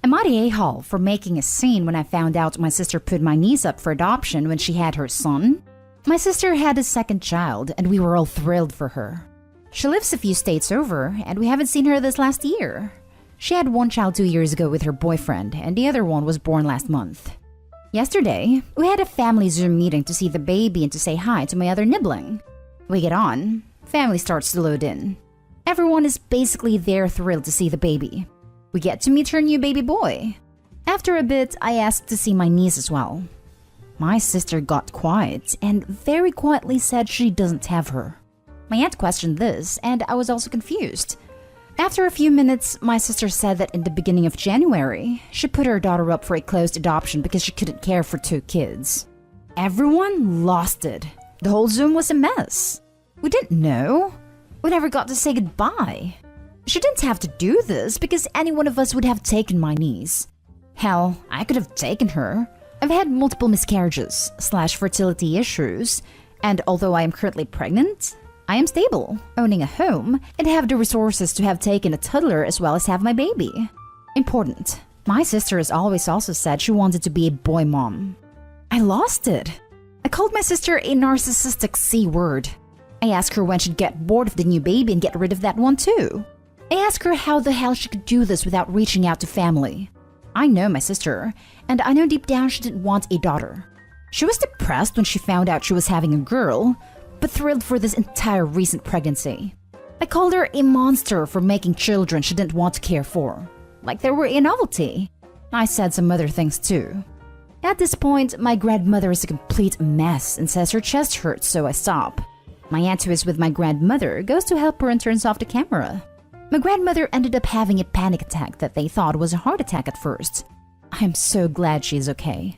Am I the a-hole for making a scene when I found out my sister put my niece up for adoption when she had her son? My sister had a second child, and we were all thrilled for her. She lives a few states over, and we haven't seen her this last year. She had one child 2 years ago with her boyfriend, and the other one was born last month. Yesterday, we had a family Zoom meeting to see the baby and to say hi to my other nibbling. We get on, family starts to load in. Everyone is basically there thrilled to see the baby. We get to meet her new baby boy. After a bit, I asked to see my niece as well. My sister got quiet and very quietly said she doesn't have her. My aunt questioned this, and I was also confused. After a few minutes, my sister said that in the beginning of January, she put her daughter up for a closed adoption because she couldn't care for 2 kids. Everyone lost it. The whole Zoom was a mess. We didn't know. We never got to say goodbye. She didn't have to do this because any one of us would have taken my niece. Hell, I could have taken her. I've had multiple miscarriages / fertility issues, and although I am currently pregnant, I am stable, owning a home, and have the resources to have taken a toddler as well as have my baby. Important. My sister has always also said she wanted to be a boy mom. I lost it. I called my sister a narcissistic C word. I asked her when she'd get bored of the new baby and get rid of that one too. I asked her how the hell she could do this without reaching out to family. I know my sister, and I know deep down she didn't want a daughter. She was depressed when she found out she was having a girl, but thrilled for this entire recent pregnancy. I called her a monster for making children she didn't want to care for, like they were a novelty. I said some other things too. At this point, my grandmother is a complete mess and says her chest hurts, so I stop. My aunt, who is with my grandmother, goes to help her and turns off the camera. My grandmother ended up having a panic attack that they thought was a heart attack at first. I'm so glad she is okay.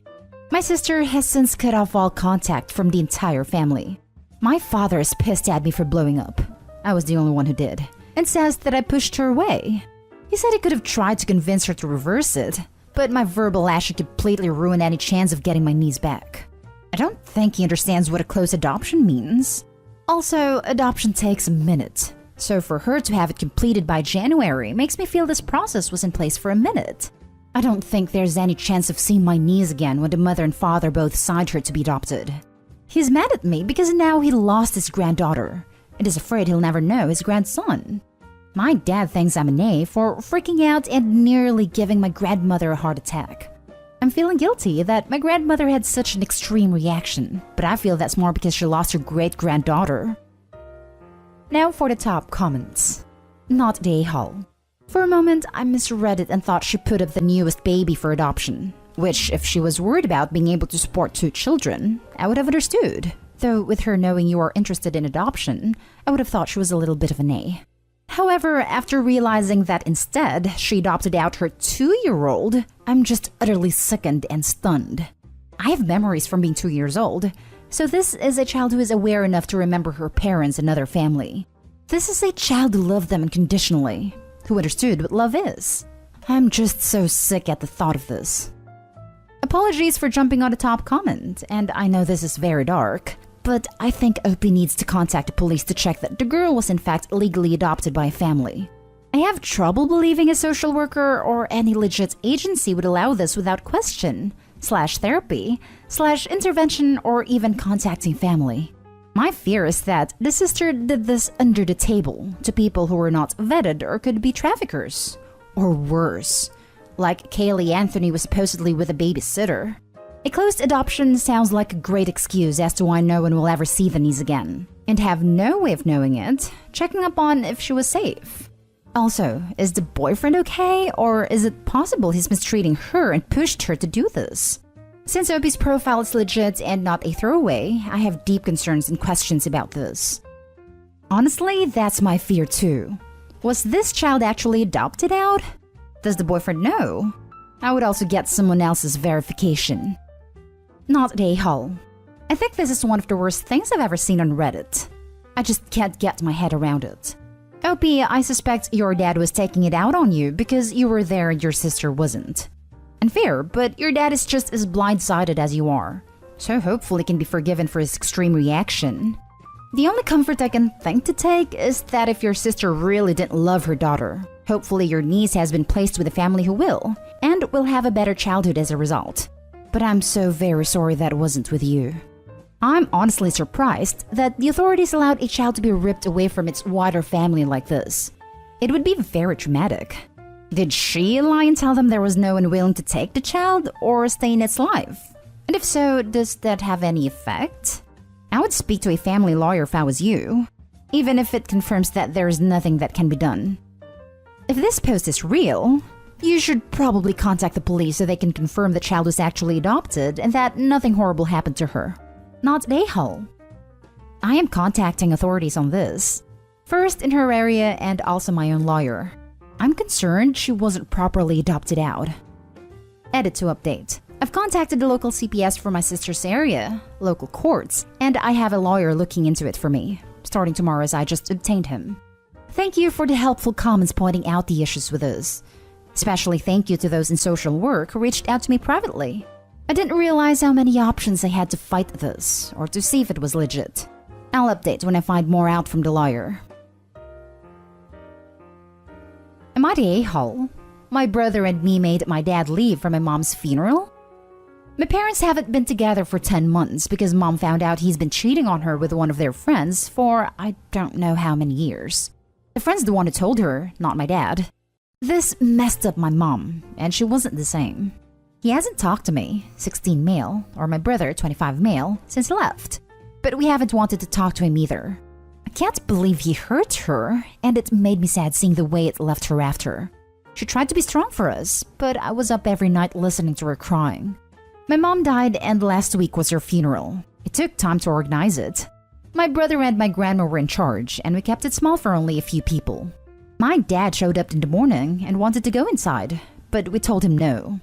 My sister has since cut off all contact from the entire family. My father is pissed at me for blowing up. I was the only one who did, and says that I pushed her away. He said he could have tried to convince her to reverse it, but my verbal action completely ruined any chance of getting my niece back. I don't think he understands what a close adoption means. Also, adoption takes a minute. So for her to have it completed by January makes me feel this process was in place for a minute. I don't think there's any chance of seeing my niece again when the mother and father both signed her to be adopted. He's mad at me because now he lost his granddaughter and is afraid he'll never know his grandson. My dad thinks I'm an A for freaking out and nearly giving my grandmother a heart attack. I'm feeling guilty that my grandmother had such an extreme reaction, but I feel that's more because she lost her great-granddaughter. Now for the top comments. Not the a-hole. For a moment, I misread it and thought she put up the newest baby for adoption, which, if she was worried about being able to support 2 children, I would have understood. Though with her knowing you are interested in adoption, I would have thought she was a little bit of an A. However, after realizing that instead she adopted out her 2-year-old, I'm just utterly sickened and stunned. I have memories from being 2 years old, so this is a child who is aware enough to remember her parents and other family. This is a child who loved them unconditionally, who understood what love is. I'm just so sick at the thought of this. Apologies for jumping on the top comment, and I know this is very dark, but I think OP needs to contact the police to check that the girl was in fact legally adopted by a family. I have trouble believing a social worker or any legit agency would allow this without question, /therapy, /intervention, or even contacting family. My fear is that the sister did this under the table to people who were not vetted or could be traffickers. Or worse, like Kaylee Anthony was supposedly with a babysitter. A closed adoption sounds like a great excuse as to why no one will ever see the niece again, and have no way of knowing it, checking up on if she was safe. Also, is the boyfriend okay, or is it possible he's mistreating her and pushed her to do this? Since Opie's profile is legit and not a throwaway, I have deep concerns and questions about this. Honestly, that's my fear too. Was this child actually adopted out? Does the boyfriend know? I would also get someone else's verification. Not a hole. I think this is one of the worst things I've ever seen on Reddit. I just can't get my head around it. OP, I suspect your dad was taking it out on you because you were there and your sister wasn't. Unfair, but your dad is just as blindsided as you are. So hopefully can be forgiven for his extreme reaction. The only comfort I can think to take is that if your sister really didn't love her daughter, hopefully your niece has been placed with a family who will, and will have a better childhood as a result. But I'm so very sorry that wasn't with you. I'm honestly surprised that the authorities allowed a child to be ripped away from its wider family like this. It would be very traumatic. Did she lie and tell them there was no one willing to take the child or stay in its life? And if so, does that have any effect? I would speak to a family lawyer if I was you, even if it confirms that there is nothing that can be done. If this post is real, you should probably contact the police so they can confirm the child was actually adopted and that nothing horrible happened to her. Not a-hole. I am contacting authorities on this. First in her area and also my own lawyer. I'm concerned she wasn't properly adopted out. Edit to update. I've contacted the local CPS for my sister's area, local courts, and I have a lawyer looking into it for me, starting tomorrow as I just obtained him. Thank you for the helpful comments pointing out the issues with us. Especially thank you to those in social work who reached out to me privately. I didn't realize how many options I had to fight this, or to see if it was legit. I'll update when I find more out from the lawyer. Am I the a-hole? My brother and me made my dad leave for my mom's funeral? My parents haven't been together for 10 months because mom found out he's been cheating on her with one of their friends for I don't know how many years. The friend's the one who told her, not my dad. This messed up my mom, and she wasn't the same. He hasn't talked to me, 16 male, or my brother, 25 male, since he left. But we haven't wanted to talk to him either. I can't believe he hurt her, and it made me sad seeing the way it left her after. She tried to be strong for us, but I was up every night listening to her crying. My mom died, and last week was her funeral. It took time to organize it. My brother and my grandma were in charge, and we kept it small for only a few people. My dad showed up in the morning and wanted to go inside, but we told him no.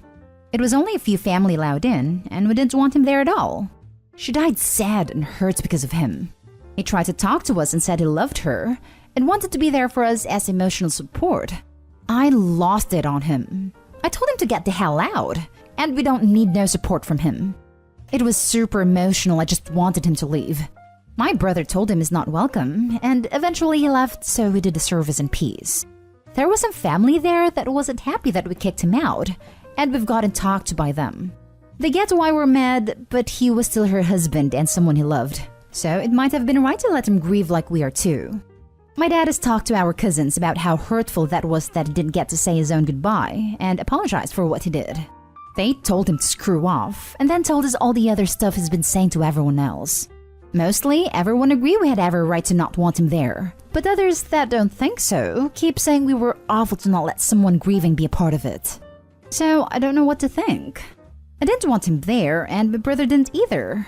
It was only a few family allowed in, and we didn't want him there at all. She died sad and hurt because of him. He tried to talk to us and said he loved her and wanted to be there for us as emotional support. I lost it on him. I told him to get the hell out, and we don't need no support from him. It was super emotional, I just wanted him to leave. My brother told him he's not welcome, and eventually he left, so we did the service in peace. There was some family there that wasn't happy that we kicked him out, and we've gotten talked to by them. They get why we're mad, but he was still her husband and someone he loved, so it might have been right to let him grieve like we are too. My dad has talked to our cousins about how hurtful that was that he didn't get to say his own goodbye, and apologized for what he did. They told him to screw off, and then told us all the other stuff he's been saying to everyone else. Mostly, everyone agreed we had every right to not want him there, but others that don't think so keep saying we were awful to not let someone grieving be a part of it. So I don't know what to think. I didn't want him there, and my brother didn't either.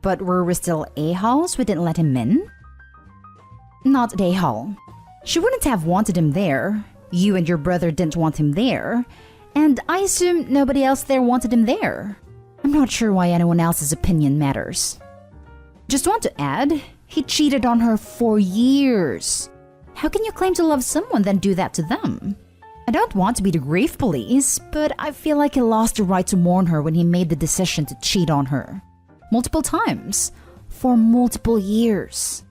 But were we still a-holes we didn't let him in? Not a-hole. She wouldn't have wanted him there. You and your brother didn't want him there. And I assume nobody else there wanted him there. I'm not sure why anyone else's opinion matters. Just want to add, he cheated on her for years. How can you claim to love someone then do that to them? I don't want to be the grief police, but I feel like he lost the right to mourn her when he made the decision to cheat on her. Multiple times. For multiple years.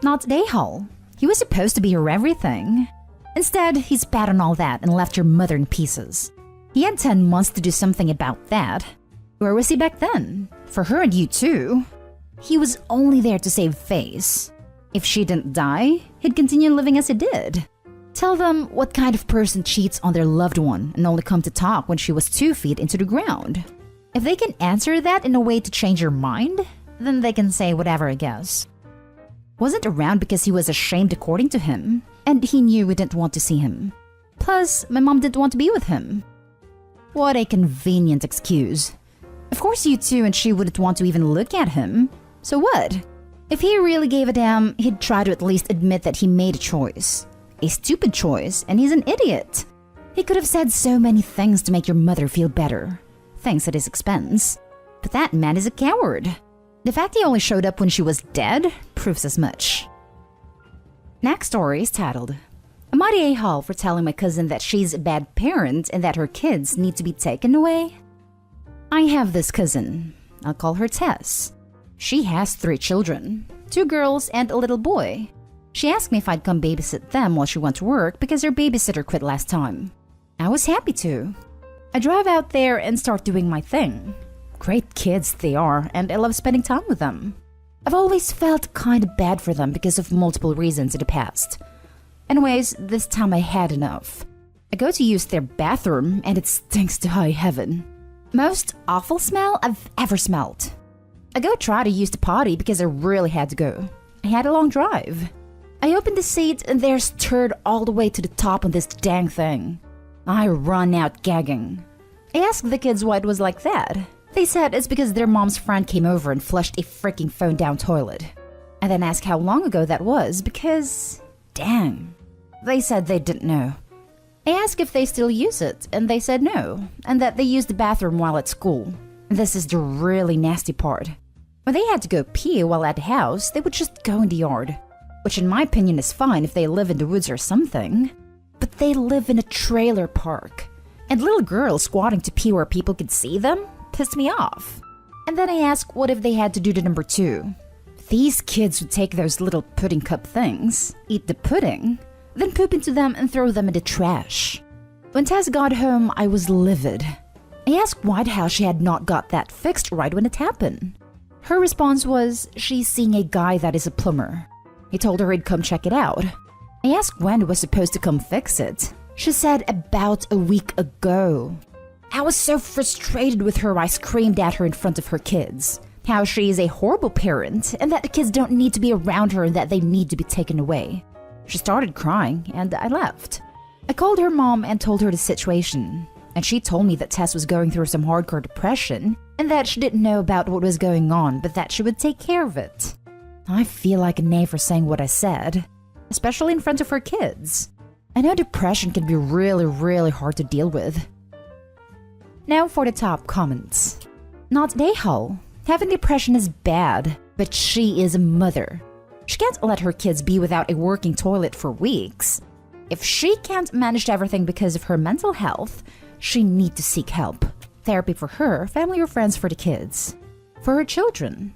Not a-hole. He was supposed to be her everything. Instead, he spat on all that and left your mother in pieces. He had 10 months to do something about that. Where was he back then? For her and you too. He was only there to save face. If she didn't die, he'd continue living as he did. Tell them what kind of person cheats on their loved one and only come to talk when she was 2 feet into the ground. If they can answer that in a way to change your mind, then they can say whatever, I guess. Wasn't around because he was ashamed according to him, and he knew we didn't want to see him. Plus, my mom didn't want to be with him. What a convenient excuse. Of course you two and she wouldn't want to even look at him. So what? If he really gave a damn, he'd try to at least admit that he made a choice. A stupid choice, and he's an idiot. He could have said so many things to make your mother feel better. Things at his expense. But that man is a coward. The fact he only showed up when she was dead proves as much. Next story is titled, Am I the a-hole for telling my cousin that she's a bad parent and that her kids need to be taken away? I have this cousin. I'll call her Tess. She has 3 children, 2 girls and a little boy. She asked me if I'd come babysit them while she went to work because her babysitter quit last time. I was happy to. I drive out there and start doing my thing. Great kids they are, and I love spending time with them. I've always felt kind of bad for them because of multiple reasons in the past. Anyways, this time I had enough. I go to use their bathroom and it stinks to high heaven. Most awful smell I've ever smelled. I go try to use the potty because I really had to go. I had a long drive. I open the seat and there's turd all the way to the top on this dang thing. I run out gagging. I asked the kids why it was like that. They said it's because their mom's friend came over and flushed a freaking phone down toilet. I then asked how long ago that was because, dang. They said they didn't know. I asked if they still use it, and they said no, and that they use the bathroom while at school. This is the really nasty part. When they had to go pee while at the house, they would just go in the yard, which in my opinion is fine if they live in the woods or something. But they live in a trailer park, and little girls squatting to pee where people could see them pissed me off. And then I asked what if they had to do the number 2. These kids would take those little pudding cup things, eat the pudding, then poop into them and throw them in the trash. When Tess got home, I was livid. I asked White how she had not got that fixed right when it happened. Her response was she's seeing a guy that is a plumber. He told her he'd come check it out. I asked when he was supposed to come fix it. She said about a week ago. I was so frustrated with her I screamed at her in front of her kids. How she is a horrible parent and that the kids don't need to be around her and that they need to be taken away. She started crying and I left. I called her mom and told her the situation. And she told me that Tess was going through some hardcore depression and that she didn't know about what was going on but that she would take care of it. I feel like a knave for saying what I said, especially in front of her kids. I know depression can be really hard to deal with. Now for the top comments. Not Dayhal. Having depression is bad, but she is a mother. She can't let her kids be without a working toilet for weeks. If she can't manage everything because of her mental health, she needs to seek help. Therapy for her, family or friends for the kids. For her children.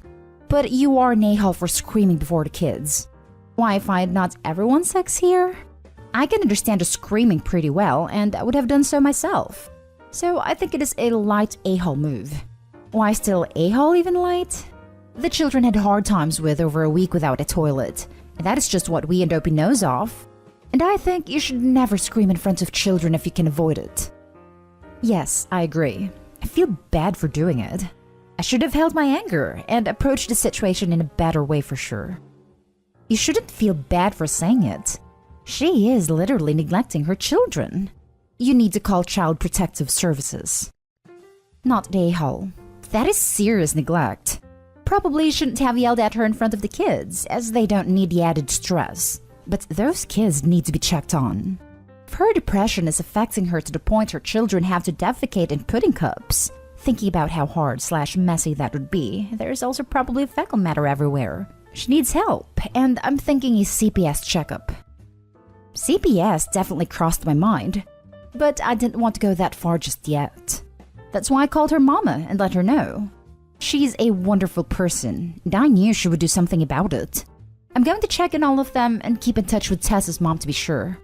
But you are Nahal for screaming before the kids. Why find not everyone's sex here? I can understand the screaming pretty well, and I would have done so myself. So I think it is a light a-hole move. Why still a-hole even light? The children had hard times with over a week without a toilet, and that is just what we and Dopey knows of. And I think you should never scream in front of children if you can avoid it. Yes, I agree. I feel bad for doing it. I should have held my anger and approached the situation in a better way for sure. You shouldn't feel bad for saying it. She is literally neglecting her children. You need to call Child Protective Services. Not Dayhal. That is serious neglect. Probably shouldn't have yelled at her in front of the kids, as they don't need the added stress. But those kids need to be checked on. If her depression is affecting her to the point her children have to defecate in pudding cups, thinking about how hard/messy that would be, there's also probably fecal matter everywhere. She needs help, and I'm thinking a CPS checkup. CPS definitely crossed my mind, but I didn't want to go that far just yet. That's why I called her mama and let her know. She's a wonderful person, and I knew she would do something about it. I'm going to check in all of them and keep in touch with Tess's mom to be sure.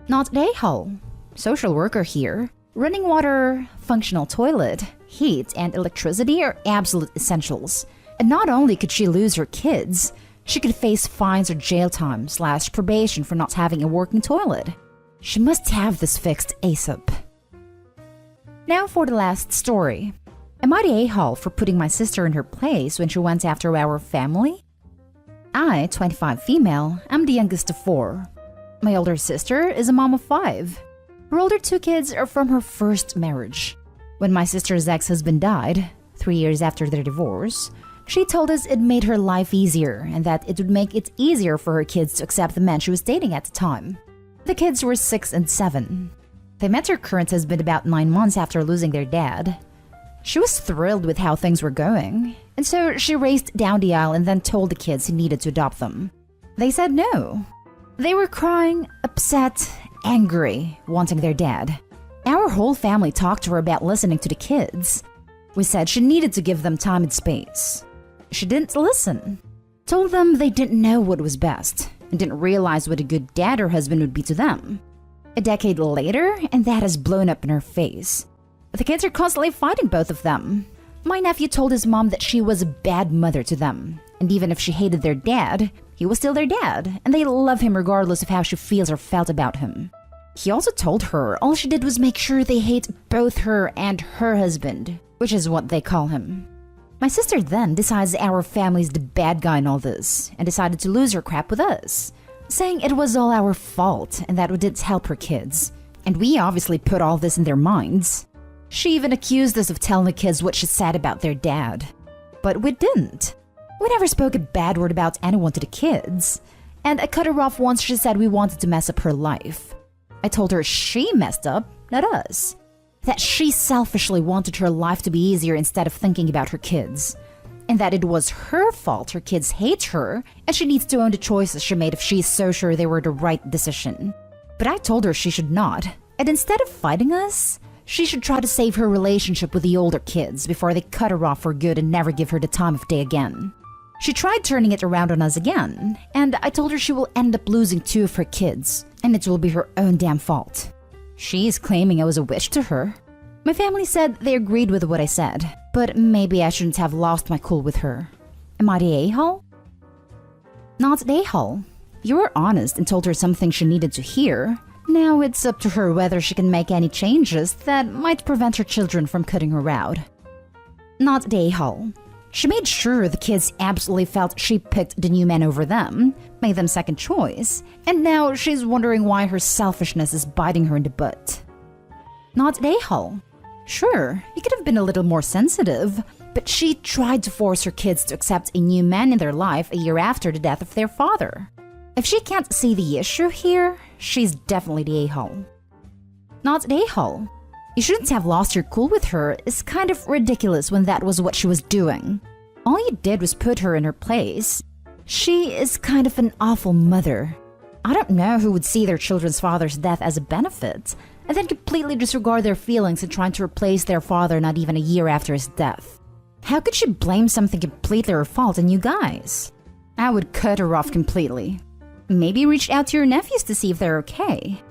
Not Dayhal. Social worker here. Running water, functional toilet, heat, and electricity are absolute essentials. And not only could she lose her kids, she could face fines or jail time/probation for not having a working toilet. She must have this fixed ASAP. Now for the last story. Am I the a-hole for putting my sister in her place when she went after our family? I, 25 female, am the youngest of 4. My older sister is a mom of 5. Her older 2 kids are from her first marriage. When my sister's ex-husband died, 3 years after their divorce, she told us it made her life easier and that it would make it easier for her kids to accept the man she was dating at the time. The kids were 6 and 7. They met her current husband about 9 months after losing their dad. She was thrilled with how things were going, and so she raced down the aisle and then told the kids he needed to adopt them. They said no. They were crying, upset, angry, wanting their dad. Our whole family talked to her about listening to the kids. We said she needed to give them time and space. She didn't listen. Told them they didn't know what was best and didn't realize what a good dad her husband would be to them. A decade later, and that has blown up in her face. The kids are constantly fighting both of them. My nephew told his mom that she was a bad mother to them, and even if she hated their dad, he was still their dad, and they love him regardless of how she feels or felt about him. He also told her all she did was make sure they hate both her and her husband, which is what they call him. My sister then decides our family's the bad guy in all this, and decided to lose her crap with us, saying it was all our fault and that we didn't help her kids. And we obviously put all this in their minds. She even accused us of telling the kids what she said about their dad. But we didn't. We never spoke a bad word about anyone to the kids. And I cut her off once she said we wanted to mess up her life. I told her she messed up, not us. That she selfishly wanted her life to be easier instead of thinking about her kids. And that it was her fault her kids hate her, and she needs to own the choices she made if she's so sure they were the right decision. But I told her she should not. And instead of fighting us, she should try to save her relationship with the older kids before they cut her off for good and never give her the time of day again. She tried turning it around on us again, and I told her she will end up losing 2 of her kids, and it will be her own damn fault. She is claiming I was a witch to her. My family said they agreed with what I said, but maybe I shouldn't have lost my cool with her. Am I the a-hole? Not the a-hole. You were honest and told her something she needed to hear. Now it's up to her whether she can make any changes that might prevent her children from cutting her out. Not the a-hole. She made sure the kids absolutely felt she picked the new man over them, made them second choice, and now she's wondering why her selfishness is biting her in the butt. Not the a-hole. Sure, you could have been a little more sensitive, but she tried to force her kids to accept a new man in their life a year after the death of their father. If she can't see the issue here, she's definitely the a-hole. Not the a-hole. You shouldn't have lost your cool with her is kind of ridiculous when that was what she was doing. All you did was put her in her place. She is kind of an awful mother. I don't know who would see their children's father's death as a benefit, and then completely disregard their feelings in trying to replace their father not even a year after his death. How could she blame something completely her fault on you guys? I would cut her off completely. Maybe reach out to your nephews to see if they're okay.